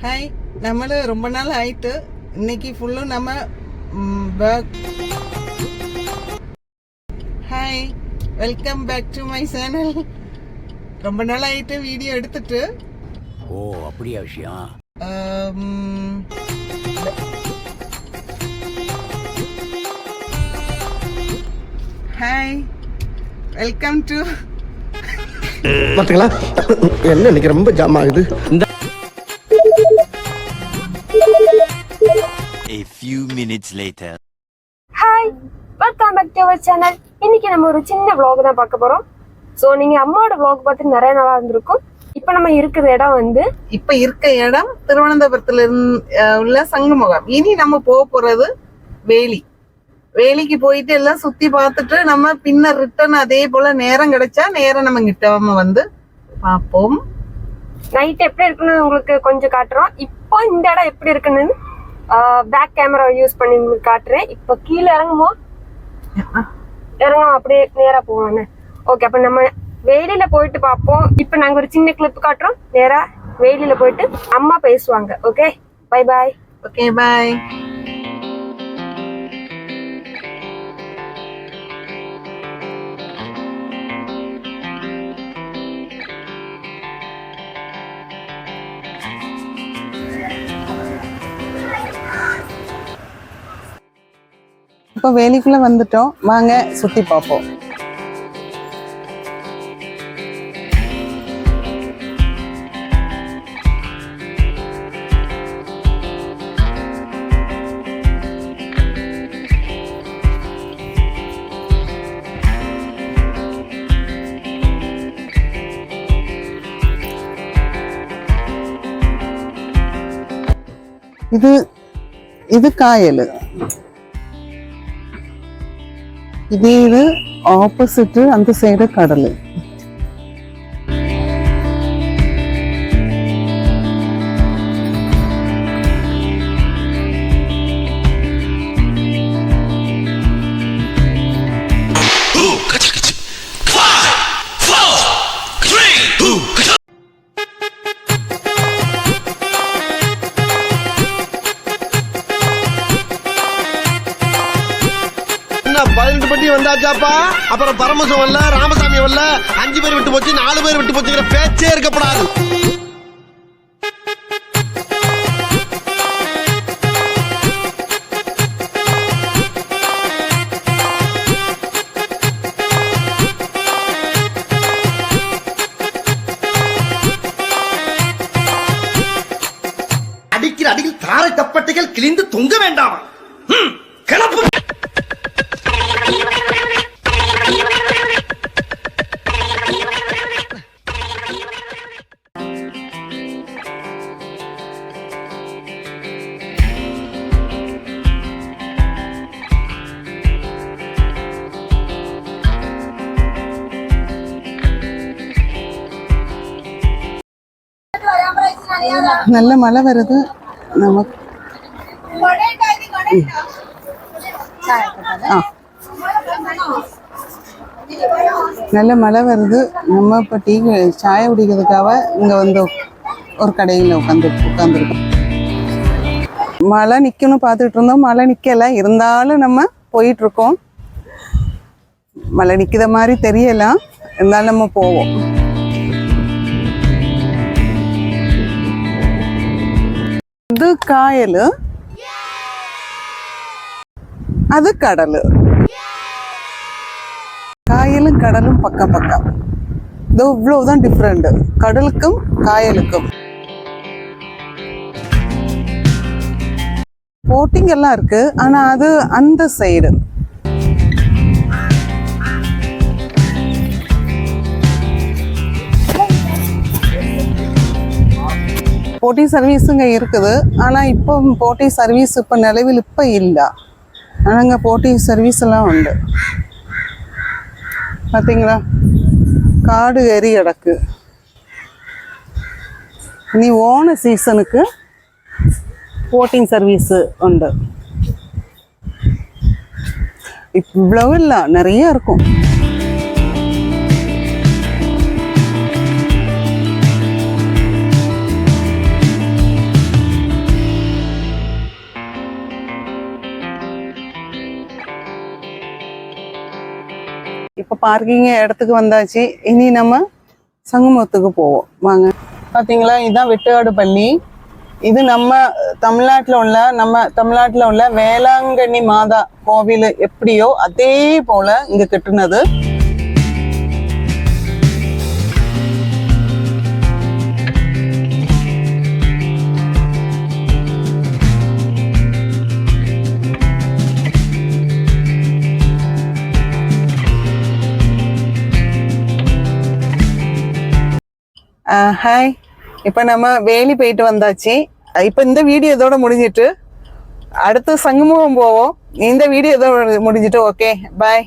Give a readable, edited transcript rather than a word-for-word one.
Hi, நம்மள ரொம்ப நாள் ஆயிட்டு. இன்னைக்கு ஃபுல்லும் நம்ம hi, welcome back to my channel. ரொம்ப நாள் ஆயிட்டு வீடியோ எடுத்துட்டு. ஓ, அப்படியா விஷயம்? Hi, welcome to. பாத்தீங்களா என்ன இன்னைக்கு ரொம்ப ஜாம் ஆகுது. A few minutes later. Hi, welcome back to our channel. இன்னைக்கு நம்ம ஒரு சின்ன vlog தான் பார்க்க போறோம். ஸோ நீங்க அம்மாவோட vlog பார்த்து நிறைய நாளா இருந்திருக்கும். இப்போ நம்ம இருக்கிற இடம் திருவனந்தபுரத்துல உள்ள சங்குமுகம். இனி நம்ம போறது வேலிக்கு போயிட்டு எல்லாம் சுத்தி பார்த்துட்டு நம்ம பின்னர் ரிட்டர்ன் அதே போல நேரம் கிடைச்சா நேரம் நம்ம கிட்ட வந்து பார்ப்போம். நைட் எப்படி இருக்குன்னு உங்களுக்கு கொஞ்சம் காட்டுறோம். இப்போ இந்த இடம் எப்படி இருக்குன்னு பேக் கேமரா யூஸ் பண்ணி உங்களுக்கு காட்டுறேன். இப்போ கீழே இறங்குவோம், அப்படியே நேரா போவானே. ஓகே, அப்ப நம்ம வேலியில போயிட்டு பார்ப்போம். இப்போ நாங்க ஒரு சின்ன கிளிப் காட்டுறோம். நேரா வேலியில போயிட்டு அம்மா பேசுவாங்க. Okay, bye bye. ஓகே, பாய். இப்போ வேலிக்குள்ள வந்துட்டோம், வாங்க சுத்தி பார்ப்போம். இது காயல். இது ஆப்போசிட் அந்த சைடு கடல். வந்தாச்சாப்பா, அப்புறம் பரமசம் வரல, ராமசாமி வரல, 5 பேர் விட்டு போச்சு, 4 பேர் விட்டு போச்சுங்கிற பேச்சே இருக்கப்படாது. அடிக்கிற அடியில் தாரை தப்பட்டைகள் கிழிந்து தொங்க வேண்டாம். கிளப்பு. நல்ல மழை வருது நமக்கு. நல்ல மழை வருது. நம்ம இப்போ டீ சாய குடிக்கிறதுக்காக இங்கே வந்து ஒரு கடையில் உட்காந்துருக்கோம். மழை நிற்கணும் பார்த்துட்டு இருந்தோம், மழை நிற்கலை. இருந்தாலும் நம்ம போயிட்டுருக்கோம். மழை நிற்கிற மாதிரி தெரியலாம், இருந்தாலும் நம்ம போவோம். இது காயல், அது கடல். காயலும் கடலும் பக்கம் பக்கம். இது இவ்வளவுதான் டிஃப்ரெண்ட் கடலுக்கும் காயலுக்கும். போட்டிங் எல்லாம் இருக்கு, ஆனா அது அந்த சைடு. போட்டிங் சர்வீஸுங்க இருக்குது, ஆனால் இப்போ போட்டிங் சர்வீஸ் இப்போ நிலவில் இப்போ இல்லை. ஆனால் இங்கே போட்டிங் சர்வீஸ் எல்லாம் உண்டு. பார்த்தீங்களா, காடு ஏறி கிடக்கு. இனி ஓன சீசனுக்கு போட்டிங் சர்வீஸு உண்டு. இவ்வளவு இல்லை, நிறைய இருக்கும். பார்க்கிங் இடத்துக்கு வந்தாச்சு. இனி நம்ம சங்குமுகத்துக்கு போவோம் வாங்க. பார்த்தீங்களா, இதுதான் வெட்டுக்காடு பள்ளி. இது நம்ம தமிழ்நாட்டில் உள்ள வேளாங்கண்ணி மாதா கோவில் எப்படியோ அதே போல இங்க கட்டுனது. ஹாய், இப்போ நம்ம வேலி போயிட்டு வந்தாச்சு. இப்போ இந்த வீடியோ இதோட முடிஞ்சிட்டு அடுத்து சங்குமுகம் போவோம். இந்த வீடியோ இதோட முடிஞ்சிட்டு ஓகே பாய்.